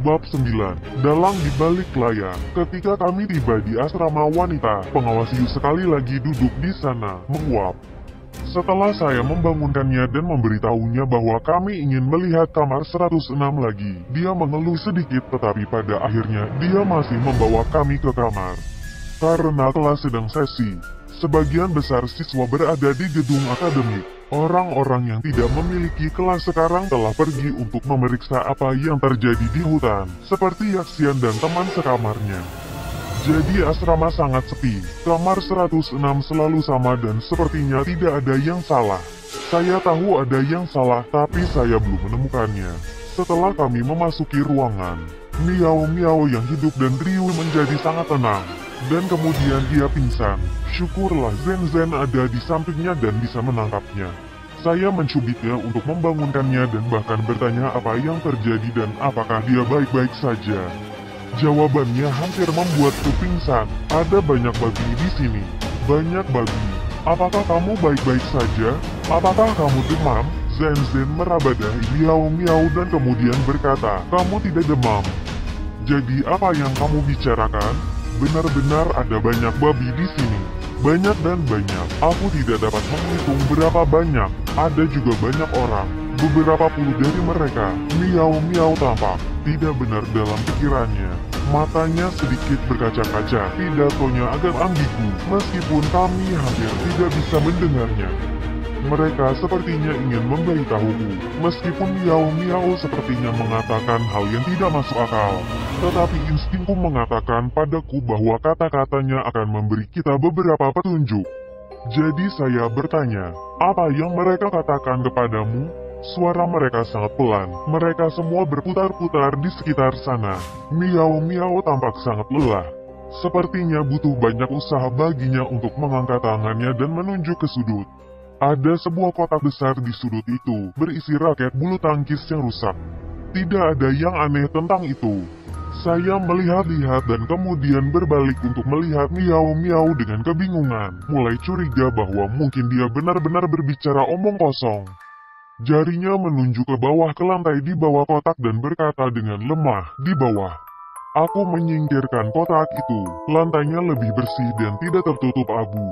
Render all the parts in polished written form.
Bab 9. Dalang di balik layar. Ketika kami tiba di asrama wanita, pengawas Yu sekali lagi duduk di sana, menguap. Setelah saya membangunkannya dan memberitahunya bahwa kami ingin melihat kamar 106 lagi, dia mengeluh sedikit tetapi pada akhirnya dia masih membawa kami ke kamar. Karena kelas sedang sesi, sebagian besar siswa berada di gedung akademik. Orang-orang yang tidak memiliki kelas sekarang telah pergi untuk memeriksa apa yang terjadi di hutan, seperti Yaxian dan teman sekamarnya. Jadi asrama sangat sepi, kamar 106 selalu sama dan sepertinya tidak ada yang salah. Saya tahu ada yang salah tapi saya belum menemukannya. Setelah kami memasuki ruangan, Miao yang hidup dan Ryu menjadi sangat tenang. Dan kemudian dia pingsan. Syukurlah Zen ada di sampingnya dan bisa menangkapnya. Saya mencubitnya untuk membangunkannya dan bahkan bertanya apa yang terjadi dan apakah dia baik-baik saja. Jawabannya hampir membuatku pingsan. Ada banyak babi di sini. Banyak babi. Apakah kamu baik-baik saja? Apakah kamu demam? Zen meraba dahi Miao dan kemudian berkata, kamu tidak demam. Jadi apa yang kamu bicarakan? Benar-benar ada banyak babi di sini. Banyak dan banyak. Aku tidak dapat menghitung berapa banyak. Ada juga banyak orang. Beberapa puluh dari mereka. Miao tampak tidak benar dalam pikirannya. Matanya sedikit berkaca-kaca. Pidatonya agak ambigu. Meskipun kami hampir tidak bisa mendengarnya. Mereka sepertinya ingin memberitahuku, meskipun Miao sepertinya mengatakan hal yang tidak masuk akal. Tetapi instingku mengatakan padaku bahwa kata-katanya akan memberi kita beberapa petunjuk. Jadi saya bertanya, apa yang mereka katakan kepadamu? Suara mereka sangat pelan, mereka semua berputar-putar di sekitar sana. Miao tampak sangat lelah. Sepertinya butuh banyak usaha baginya untuk mengangkat tangannya dan menunjuk ke sudut. Ada sebuah kotak besar di sudut itu, berisi raket bulu tangkis yang rusak. Tidak ada yang aneh tentang itu. Saya melihat-lihat dan kemudian berbalik untuk melihat Miao dengan kebingungan, mulai curiga bahwa mungkin dia benar-benar berbicara omong kosong. Jarinya menunjuk ke bawah ke lantai di bawah kotak dan berkata dengan lemah, di bawah. Aku menyingkirkan kotak itu, lantainya lebih bersih dan tidak tertutup abu.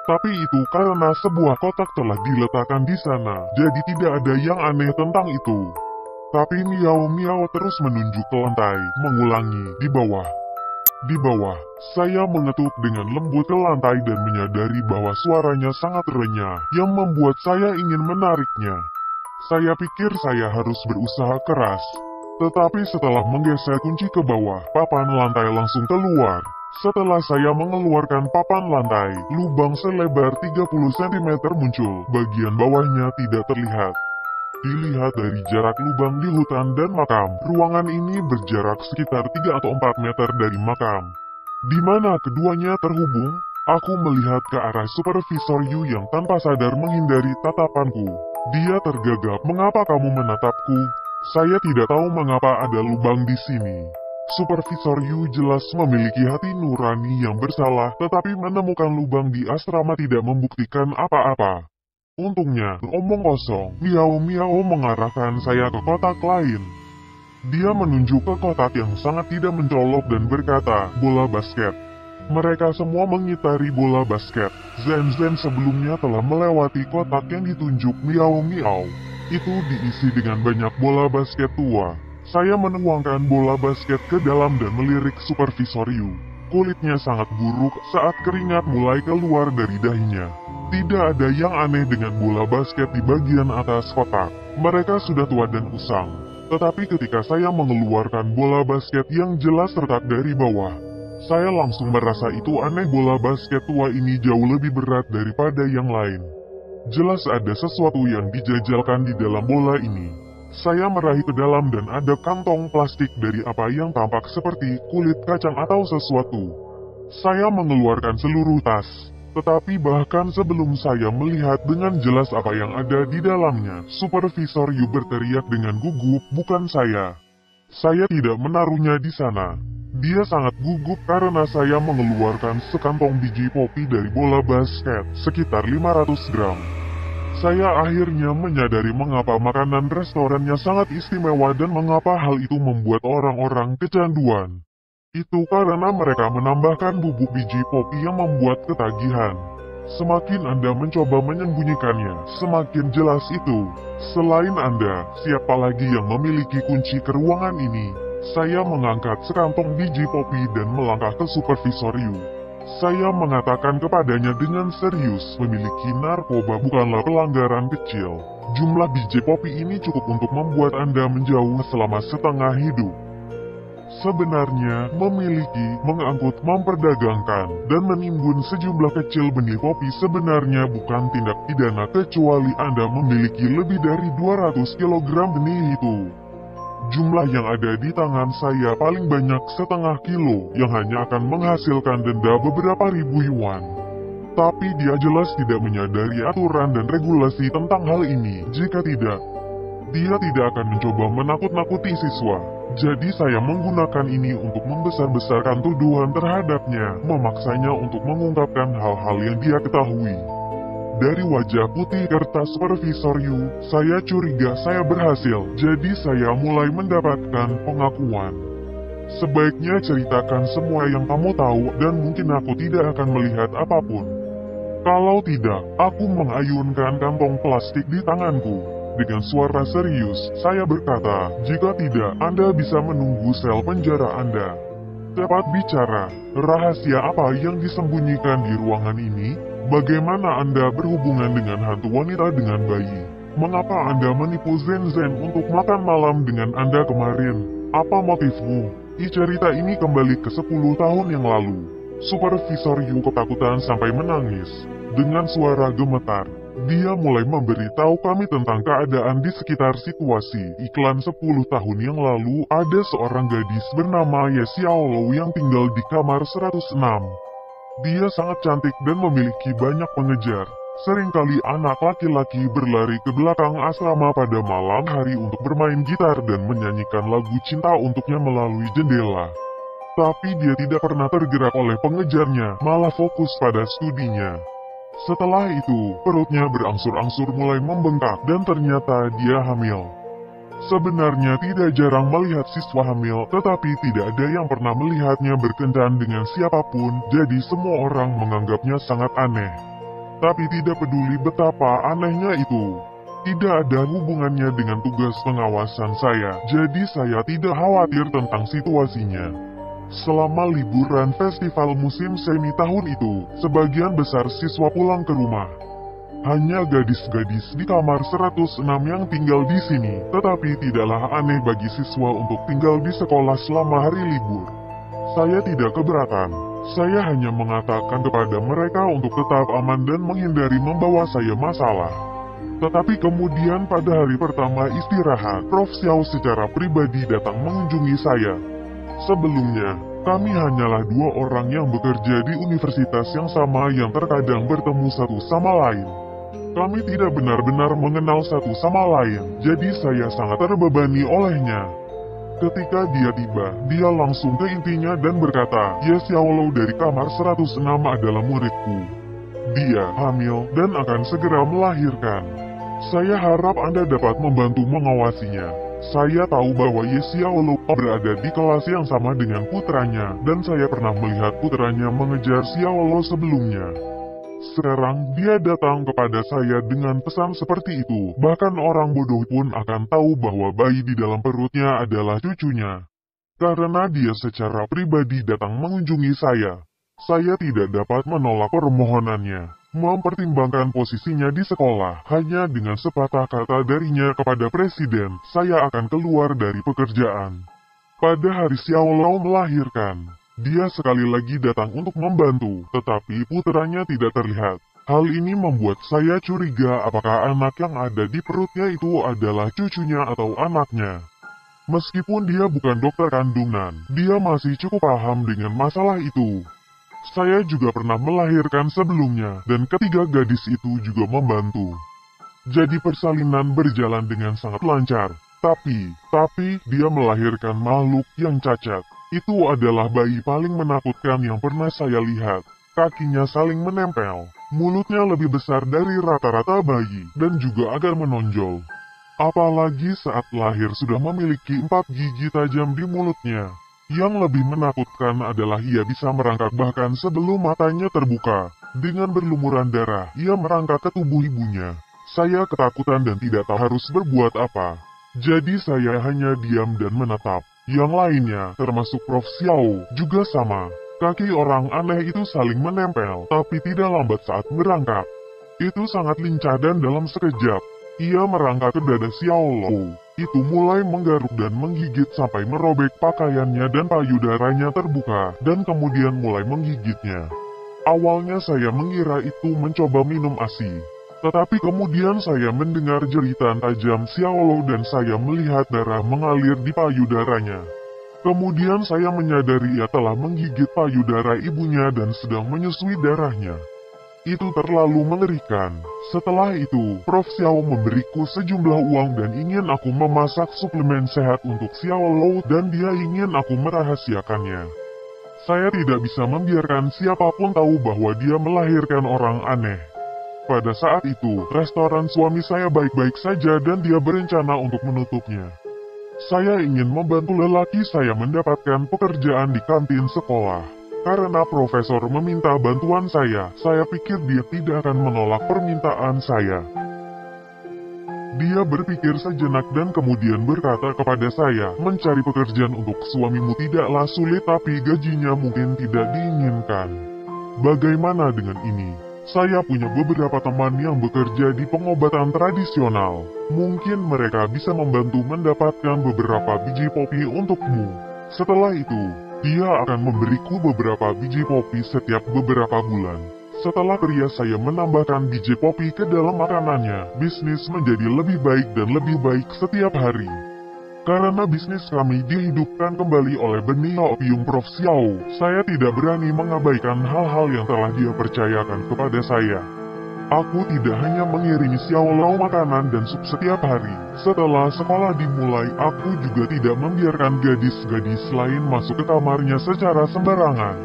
Tapi itu karena sebuah kotak telah diletakkan di sana, jadi tidak ada yang aneh tentang itu. Tapi Miao terus menunjuk ke lantai, mengulangi, di bawah. Di bawah, saya mengetuk dengan lembut ke lantai dan menyadari bahwa suaranya sangat renyah, yang membuat saya ingin menariknya. Saya pikir saya harus berusaha keras. Tetapi setelah menggeser kunci ke bawah, papan lantai langsung keluar. Setelah saya mengeluarkan papan lantai, lubang selebar 30 cm muncul, bagian bawahnya tidak terlihat. Dilihat dari jarak lubang di hutan dan makam, ruangan ini berjarak sekitar 3 atau 4 meter dari makam. Di mana keduanya terhubung, aku melihat ke arah supervisor Yu yang tanpa sadar menghindari tatapanku. Dia tergagap, mengapa kamu menatapku? Saya tidak tahu mengapa ada lubang di sini. Supervisor Yu jelas memiliki hati nurani yang bersalah, tetapi menemukan lubang di asrama tidak membuktikan apa-apa. Untungnya, omong kosong, Miao mengarahkan saya ke kotak lain. Dia menunjuk ke kotak yang sangat tidak mencolok dan berkata, bola basket. Mereka semua mengitari bola basket. Zen sebelumnya telah melewati kotak yang ditunjuk Miao. Itu diisi dengan banyak bola basket tua. Saya menuangkan bola basket ke dalam dan melirik supervisor Yu. Kulitnya sangat buruk saat keringat mulai keluar dari dahinya. Tidak ada yang aneh dengan bola basket di bagian atas kotak. Mereka sudah tua dan usang. Tetapi ketika saya mengeluarkan bola basket yang jelas retak dari bawah, saya langsung merasa itu aneh. Bola basket tua ini jauh lebih berat daripada yang lain. Jelas ada sesuatu yang dijajalkan di dalam bola ini. Saya meraih ke dalam dan ada kantong plastik dari apa yang tampak seperti kulit kacang atau sesuatu. Saya mengeluarkan seluruh tas. Tetapi bahkan sebelum saya melihat dengan jelas apa yang ada di dalamnya, supervisor Yu berteriak dengan gugup, bukan saya. Saya tidak menaruhnya di sana. Dia sangat gugup karena saya mengeluarkan sekantong biji popi dari bola basket, sekitar 500 gram. Saya akhirnya menyadari mengapa makanan restorannya sangat istimewa dan mengapa hal itu membuat orang-orang kecanduan. Itu karena mereka menambahkan bubuk biji popi yang membuat ketagihan. Semakin Anda mencoba menyembunyikannya, semakin jelas itu. Selain Anda, siapa lagi yang memiliki kunci ke ruangan ini? Saya mengangkat sekantong biji popi dan melangkah ke supervisor Yu. Saya mengatakan kepadanya dengan serius, memiliki narkoba bukanlah pelanggaran kecil. Jumlah biji popi ini cukup untuk membuat Anda menjauh selama setengah hidup. Sebenarnya, memiliki, mengangkut, memperdagangkan, dan menimbun sejumlah kecil benih popi sebenarnya bukan tindak pidana kecuali Anda memiliki lebih dari 200 kg benih itu. Jumlah yang ada di tangan saya paling banyak setengah kilo yang hanya akan menghasilkan denda beberapa ribu yuan. Tapi dia jelas tidak menyadari aturan dan regulasi tentang hal ini. Jika tidak, dia tidak akan mencoba menakut-nakuti siswa. Jadi saya menggunakan ini untuk membesar-besarkan tuduhan terhadapnya, memaksanya untuk mengungkapkan hal-hal yang dia ketahui. Dari wajah putih kertas supervisor Yu, saya curiga saya berhasil, jadi saya mulai mendapatkan pengakuan. Sebaiknya ceritakan semua yang kamu tahu dan mungkin aku tidak akan melihat apapun. Kalau tidak, aku mengayunkan kantong plastik di tanganku. Dengan suara serius, saya berkata, jika tidak, Anda bisa menunggu sel penjara Anda. Cepat bicara, rahasia apa yang disembunyikan di ruangan ini? Bagaimana Anda berhubungan dengan hantu wanita dengan bayi? Mengapa Anda menipu Zen untuk makan malam dengan Anda kemarin? Apa motifmu? Cerita ini kembali ke 10 tahun yang lalu. Supervisor Yu ketakutan sampai menangis. Dengan suara gemetar, dia mulai memberitahu kami tentang keadaan di sekitar situasi. Iklan 10 tahun yang lalu, ada seorang gadis bernama Ye Xiaolou yang tinggal di kamar 106. Dia sangat cantik dan memiliki banyak pengejar. Seringkali anak laki-laki berlari ke belakang asrama pada malam hari untuk bermain gitar dan menyanyikan lagu cinta untuknya melalui jendela. Tapi dia tidak pernah tergerak oleh pengejarnya, malah fokus pada studinya. Setelah itu, perutnya berangsur-angsur mulai membengkak dan ternyata dia hamil. Sebenarnya tidak jarang melihat siswa hamil, tetapi tidak ada yang pernah melihatnya berkencan dengan siapapun, jadi semua orang menganggapnya sangat aneh. Tapi tidak peduli betapa anehnya itu, tidak ada hubungannya dengan tugas pengawasan saya, jadi saya tidak khawatir tentang situasinya. Selama liburan festival musim semi tahun itu, sebagian besar siswa pulang ke rumah. Hanya gadis-gadis di kamar 106 yang tinggal di sini, tetapi tidaklah aneh bagi siswa untuk tinggal di sekolah selama hari libur. Saya tidak keberatan. Saya hanya mengatakan kepada mereka untuk tetap aman dan menghindari membawa saya masalah. Tetapi kemudian pada hari pertama istirahat, Prof. Xiao secara pribadi datang mengunjungi saya. Sebelumnya, kami hanyalah 2 orang yang bekerja di universitas yang sama yang terkadang bertemu satu sama lain. Kami tidak benar-benar mengenal satu sama lain, jadi saya sangat terbebani olehnya. Ketika dia tiba, dia langsung ke intinya dan berkata, Ye Xiaolou dari kamar 106 adalah muridku. Dia hamil dan akan segera melahirkan. Saya harap Anda dapat membantu mengawasinya. Saya tahu bahwa Ye Xiaolou berada di kelas yang sama dengan putranya, dan saya pernah melihat putranya mengejar Xiaolou sebelumnya. Sekarang dia datang kepada saya dengan pesan seperti itu, bahkan orang bodoh pun akan tahu bahwa bayi di dalam perutnya adalah cucunya. Karena dia secara pribadi datang mengunjungi saya tidak dapat menolak permohonannya. Mempertimbangkan posisinya di sekolah, hanya dengan sepatah kata darinya kepada presiden, saya akan keluar dari pekerjaan. Pada hari Xiaolou melahirkan, dia sekali lagi datang untuk membantu, tetapi putranya tidak terlihat. Hal ini membuat saya curiga apakah anak yang ada di perutnya itu adalah cucunya atau anaknya. Meskipun dia bukan dokter kandungan, dia masih cukup paham dengan masalah itu. Saya juga pernah melahirkan sebelumnya, dan ketiga gadis itu juga membantu. Jadi persalinan berjalan dengan sangat lancar. Tapi dia melahirkan makhluk yang cacat. Itu adalah bayi paling menakutkan yang pernah saya lihat. Kakinya saling menempel. Mulutnya lebih besar dari rata-rata bayi, dan juga agak menonjol. Apalagi saat lahir sudah memiliki 4 gigi tajam di mulutnya. Yang lebih menakutkan adalah ia bisa merangkak bahkan sebelum matanya terbuka. Dengan berlumuran darah, ia merangkak ke tubuh ibunya. Saya ketakutan dan tidak tahu harus berbuat apa. Jadi saya hanya diam dan menatap. Yang lainnya, termasuk Prof. Xiao, juga sama. Kaki orang aneh itu saling menempel, tapi tidak lambat saat merangkak. Itu sangat lincah dan dalam sekejap, ia merangkak ke dada Xiao Lou. Itu mulai menggaruk dan menggigit sampai merobek pakaiannya dan payudaranya terbuka, dan kemudian mulai menggigitnya. Awalnya saya mengira itu mencoba minum ASI. Tetapi kemudian saya mendengar jeritan tajam Xiao Lou dan saya melihat darah mengalir di payudaranya. Kemudian saya menyadari ia telah menggigit payudara ibunya dan sedang menyusui darahnya. Itu terlalu mengerikan. Setelah itu, Prof. Xiao memberiku sejumlah uang dan ingin aku memasak suplemen sehat untuk Xiao Lou dan dia ingin aku merahasiakannya. Saya tidak bisa membiarkan siapapun tahu bahwa dia melahirkan orang aneh. Pada saat itu, restoran suami saya baik-baik saja dan dia berencana untuk menutupnya. Saya ingin membantu lelaki saya mendapatkan pekerjaan di kantin sekolah. Karena profesor meminta bantuan saya pikir dia tidak akan menolak permintaan saya. Dia berpikir sejenak dan kemudian berkata kepada saya, mencari pekerjaan untuk suamimu tidaklah sulit tapi gajinya mungkin tidak diinginkan. Bagaimana dengan ini? Saya punya beberapa teman yang bekerja di pengobatan tradisional. Mungkin mereka bisa membantu mendapatkan beberapa biji popi untukmu. Setelah itu, dia akan memberiku beberapa biji popi setiap beberapa bulan. Setelah pria saya menambahkan biji popi ke dalam makanannya, bisnis menjadi lebih baik dan lebih baik setiap hari. Karena bisnis kami dihidupkan kembali oleh benih opium Prof. Xiao, saya tidak berani mengabaikan hal-hal yang telah dia percayakan kepada saya. Aku tidak hanya mengirimi Xiao Lou makanan dan sup setiap hari. Setelah sekolah dimulai, aku juga tidak membiarkan gadis-gadis lain masuk ke kamarnya secara sembarangan.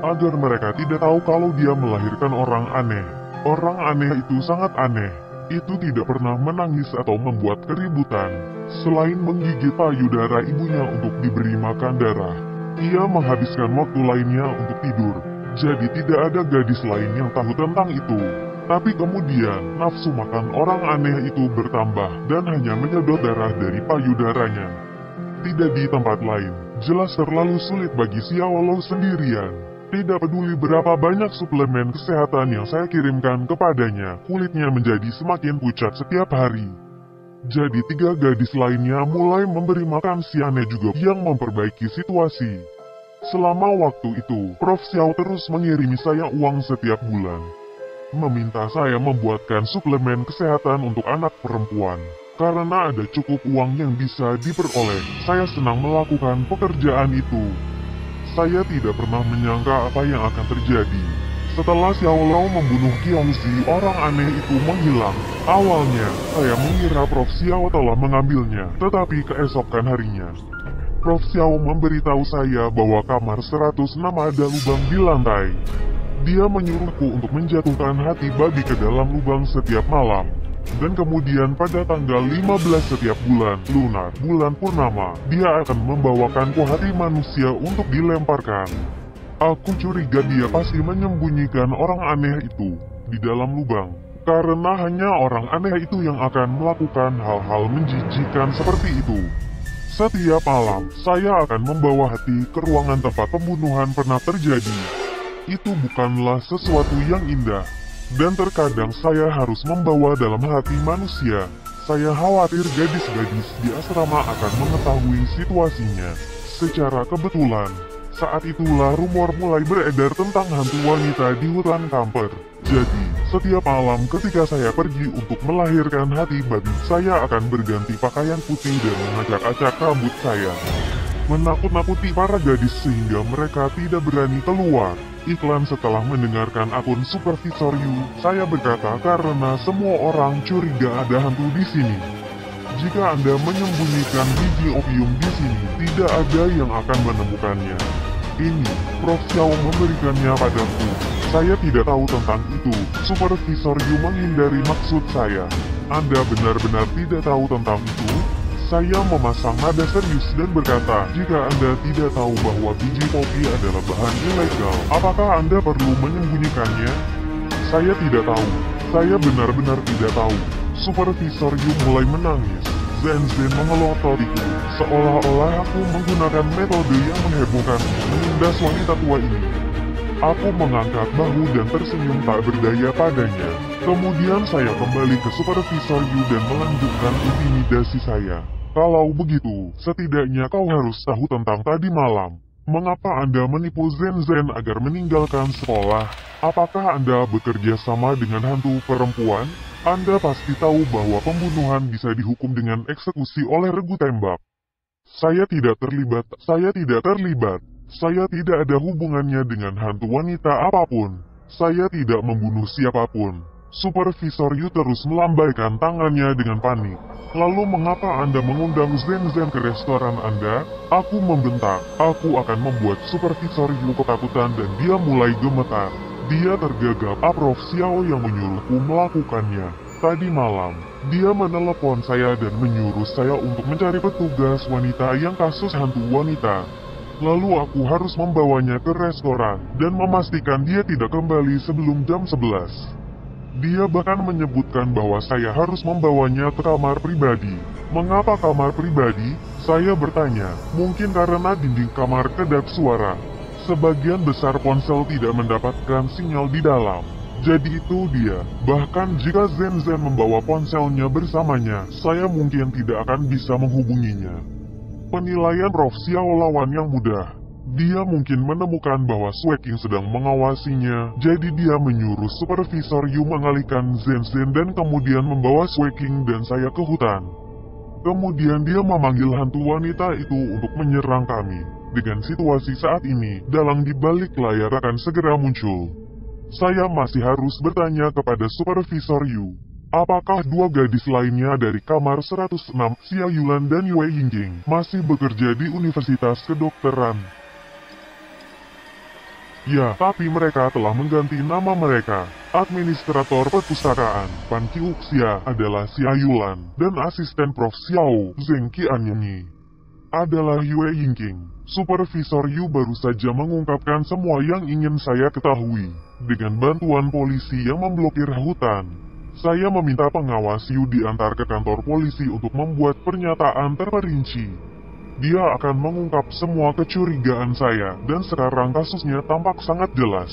Agar mereka tidak tahu kalau dia melahirkan orang aneh. Orang aneh itu sangat aneh. Itu tidak pernah menangis atau membuat keributan. Selain menggigit payudara ibunya untuk diberi makan darah, ia menghabiskan waktu lainnya untuk tidur. Jadi tidak ada gadis lain yang tahu tentang itu. Tapi kemudian, nafsu makan orang aneh itu bertambah dan hanya menyedot darah dari payudaranya. Tidak di tempat lain, jelas terlalu sulit bagi Xiao Lou sendirian. Tidak peduli berapa banyak suplemen kesehatan yang saya kirimkan kepadanya, kulitnya menjadi semakin pucat setiap hari. Jadi 3 gadis lainnya mulai memberi makan si aneh juga yang memperbaiki situasi. Selama waktu itu, Prof. Xiao terus mengirimi saya uang setiap bulan. Meminta saya membuatkan suplemen kesehatan untuk anak perempuan. Karena ada cukup uang yang bisa diperoleh, saya senang melakukan pekerjaan itu. Saya tidak pernah menyangka apa yang akan terjadi. Setelah Xiao Lou membunuh Qiongzi, orang aneh itu menghilang. Awalnya, saya mengira Prof. Xiao telah mengambilnya, tetapi keesokan harinya, Prof. Xiao memberitahu saya bahwa kamar 106 ada lubang di lantai. Dia menyuruhku untuk menjatuhkan hati babi ke dalam lubang setiap malam. Dan kemudian pada tanggal 15 setiap bulan lunar, bulan purnama, dia akan membawakanku hati manusia untuk dilemparkan. Aku curiga dia pasti menyembunyikan orang aneh itu di dalam lubang. Karena hanya orang aneh itu yang akan melakukan hal-hal menjijikan seperti itu. Setiap malam, saya akan membawa hati ke ruangan tempat pembunuhan pernah terjadi. Itu bukanlah sesuatu yang indah. Dan terkadang saya harus membawa dalam hati manusia. Saya khawatir gadis-gadis di asrama akan mengetahui situasinya. Secara kebetulan, saat itulah rumor mulai beredar tentang hantu wanita di hutan kamper. Jadi, setiap malam ketika saya pergi untuk melahirkan hati babi, saya akan berganti pakaian putih dan mengacak-acak rambut saya. Menakut-nakuti para gadis sehingga mereka tidak berani keluar. Iklan setelah mendengarkan akun Supervisor Yu, saya berkata karena semua orang curiga ada hantu di sini. Jika Anda menyembunyikan biji opium di sini, tidak ada yang akan menemukannya. Ini, Prof. Xiao memberikannya padaku. Saya tidak tahu tentang itu. Supervisor Yu menghindari maksud saya. Anda benar-benar tidak tahu tentang itu? Saya memasang nada serius dan berkata, jika Anda tidak tahu bahwa biji popi adalah bahan ilegal, apakah Anda perlu menyembunyikannya? Saya tidak tahu. Saya benar-benar tidak tahu. Supervisor Yu mulai menangis. Zen mengelototiku, seolah-olah aku menggunakan metode yang menghebohkan untuk menindas wanita tua ini. Aku mengangkat bahu dan tersenyum tak berdaya padanya. Kemudian saya kembali ke Supervisor Yu dan melanjutkan intimidasi saya. Kalau begitu, setidaknya kau harus tahu tentang tadi malam. Mengapa Anda menipu Zen agar meninggalkan sekolah? Apakah Anda bekerja sama dengan hantu perempuan? Anda pasti tahu bahwa pembunuhan bisa dihukum dengan eksekusi oleh regu tembak. Saya tidak terlibat. Saya tidak ada hubungannya dengan hantu wanita apapun. Saya tidak membunuh siapapun. Supervisor Yu terus melambaikan tangannya dengan panik. Lalu mengapa Anda mengundang Zen ke restoran Anda? Aku membentak. Aku akan membuat Supervisor Yu ketakutan dan dia mulai gemetar. Dia tergagap. Prof Xiao yang menyuruhku melakukannya. Tadi malam, dia menelepon saya dan menyuruh saya untuk mencari petugas wanita yang kasus hantu wanita. Lalu aku harus membawanya ke restoran dan memastikan dia tidak kembali sebelum jam 11. Dia bahkan menyebutkan bahwa saya harus membawanya ke kamar pribadi. Mengapa kamar pribadi? Saya bertanya. Mungkin karena dinding kamar kedap suara. Sebagian besar ponsel tidak mendapatkan sinyal di dalam. Jadi itu dia. Bahkan jika Zen membawa ponselnya bersamanya, saya mungkin tidak akan bisa menghubunginya. Penilaian Prof Xiao lawan yang mudah. Dia mungkin menemukan bahwa Sueking sedang mengawasinya, jadi dia menyuruh Supervisor Yu mengalihkan Zen dan kemudian membawa Sueking dan saya ke hutan. Kemudian dia memanggil hantu wanita itu untuk menyerang kami. Dengan situasi saat ini, dalang di balik layar akan segera muncul. Saya masih harus bertanya kepada Supervisor Yu. Apakah dua gadis lainnya dari kamar 106, Xia Yulan dan Yue Yingqing, masih bekerja di Universitas Kedokteran? Ya, tapi mereka telah mengganti nama mereka. Administrator perpustakaan, Pan Qiuxia, adalah Xia Yulan, dan asisten Prof Xiao, Zheng Qianyi, adalah Yue Yingqing. Supervisor Yu baru saja mengungkapkan semua yang ingin saya ketahui. Dengan bantuan polisi yang memblokir hutan, saya meminta pengawas Yu diantar ke kantor polisi untuk membuat pernyataan terperinci. Dia akan mengungkap semua kecurigaan saya, dan sekarang kasusnya tampak sangat jelas.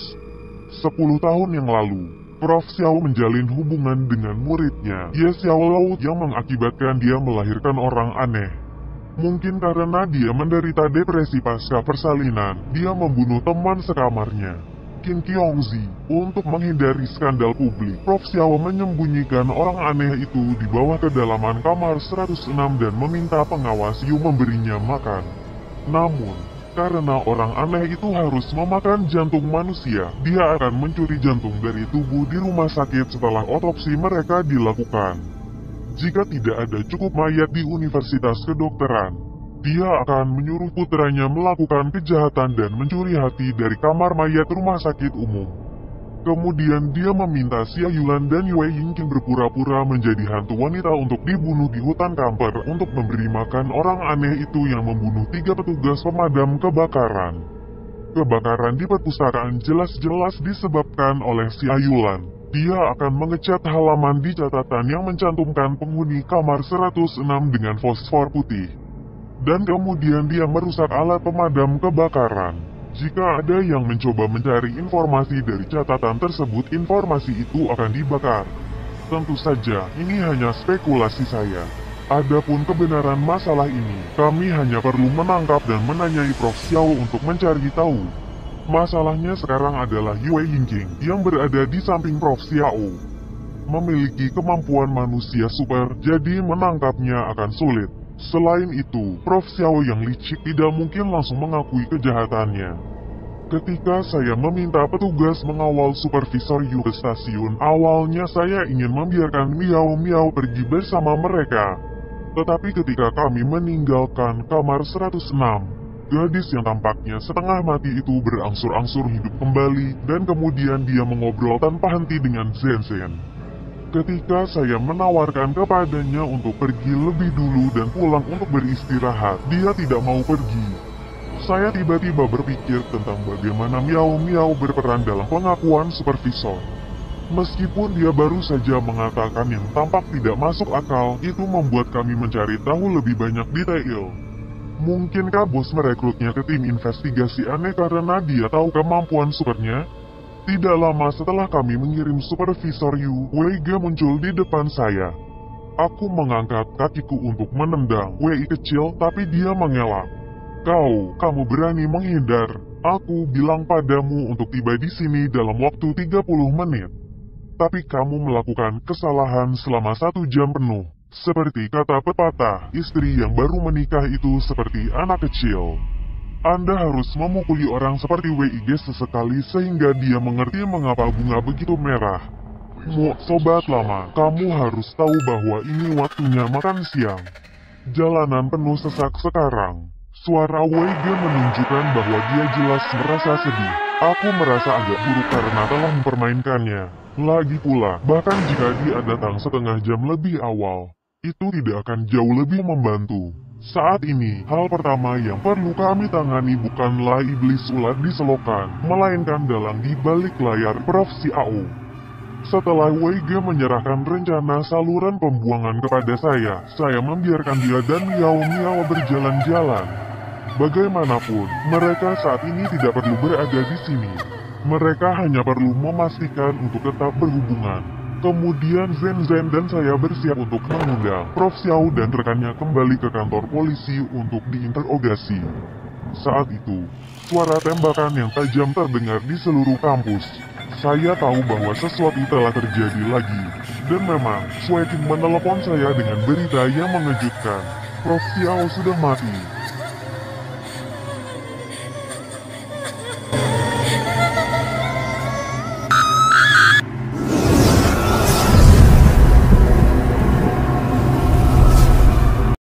10 tahun yang lalu, Prof Xiao menjalin hubungan dengan muridnya, Ye Xiaolao, yang mengakibatkan dia melahirkan orang aneh. Mungkin karena dia menderita depresi pasca persalinan, dia membunuh teman sekamarnya, Qin Qiongzi. Untuk menghindari skandal publik, Prof Xiao menyembunyikan orang aneh itu di bawah kedalaman kamar 106 dan meminta pengawas Yu memberinya makan. Namun, karena orang aneh itu harus memakan jantung manusia, dia akan mencuri jantung dari tubuh di rumah sakit setelah otopsi mereka dilakukan. Jika tidak ada cukup mayat di Universitas Kedokteran, dia akan menyuruh putranya melakukan kejahatan dan mencuri hati dari kamar mayat rumah sakit umum. Kemudian dia meminta Xia Yulan dan Yue Yingqing berpura-pura menjadi hantu wanita untuk dibunuh di hutan kamper untuk memberi makan orang aneh itu yang membunuh 3 petugas pemadam kebakaran. Kebakaran di perpustakaan jelas-jelas disebabkan oleh Xia Yulan. Dia akan mengecat halaman di catatan yang mencantumkan penghuni kamar 106 dengan fosfor putih. Dan kemudian dia merusak alat pemadam kebakaran. Jika ada yang mencoba mencari informasi dari catatan tersebut, informasi itu akan dibakar. Tentu saja, ini hanya spekulasi saya. Adapun kebenaran masalah ini, kami hanya perlu menangkap dan menanyai Prof Xiao untuk mencari tahu. Masalahnya sekarang adalah Yue Yingqing yang berada di samping Prof Xiao. Memiliki kemampuan manusia super, jadi menangkapnya akan sulit. Selain itu, Prof Xiao yang licik tidak mungkin langsung mengakui kejahatannya. Ketika saya meminta petugas mengawal Supervisor Yu ke stasiun, awalnya saya ingin membiarkan Miao pergi bersama mereka. Tetapi ketika kami meninggalkan kamar 106, Gadis yang tampaknya setengah mati itu berangsur-angsur hidup kembali, dan kemudian dia mengobrol tanpa henti dengan Zen. Ketika saya menawarkan kepadanya untuk pergi lebih dulu dan pulang untuk beristirahat, dia tidak mau pergi. Saya tiba-tiba berpikir tentang bagaimana Miao Miao berperan dalam pengakuan supervisor. Meskipun dia baru saja mengatakan yang tampak tidak masuk akal, itu membuat kami mencari tahu lebih banyak detail. Mungkinkah bos merekrutnya ke tim investigasi aneh karena dia tahu kemampuan supernya? Tidak lama setelah kami mengirim supervisor Yu, Wei Ge muncul di depan saya. Aku mengangkat kakiku untuk menendang Wei kecil, tapi dia mengelak. Kamu berani menghindar. Aku bilang padamu untuk tiba di sini dalam waktu 30 menit. Tapi kamu melakukan kesalahan selama 1 jam penuh. Seperti kata pepatah, istri yang baru menikah itu seperti anak kecil. Anda harus memukuli orang seperti WIG sesekali sehingga dia mengerti mengapa bunga begitu merah. Sobat lama, kamu harus tahu bahwa ini waktunya makan siang. Jalanan penuh sesak sekarang. Suara WIG menunjukkan bahwa dia jelas merasa sedih. Aku merasa agak buruk karena telah mempermainkannya. Lagi pula, bahkan jika dia datang setengah jam lebih awal, itu tidak akan jauh lebih membantu. Saat ini, hal pertama yang perlu kami tangani bukanlah iblis ular di selokan, melainkan dalang di balik layar Prof. Xiao. Setelah WG menyerahkan rencana saluran pembuangan kepada saya membiarkan dia dan Miao Miao berjalan-jalan. Bagaimanapun, mereka saat ini tidak perlu berada di sini. Mereka hanya perlu memastikan untuk tetap berhubungan. Kemudian Zen dan saya bersiap untuk mengundang Prof. Xiao dan rekannya kembali ke kantor polisi untuk diinterogasi. Saat itu, suara tembakan yang tajam terdengar di seluruh kampus. Saya tahu bahwa sesuatu telah terjadi lagi. Dan memang, Sui Qing menelepon saya dengan berita yang mengejutkan. Prof. Xiao sudah mati.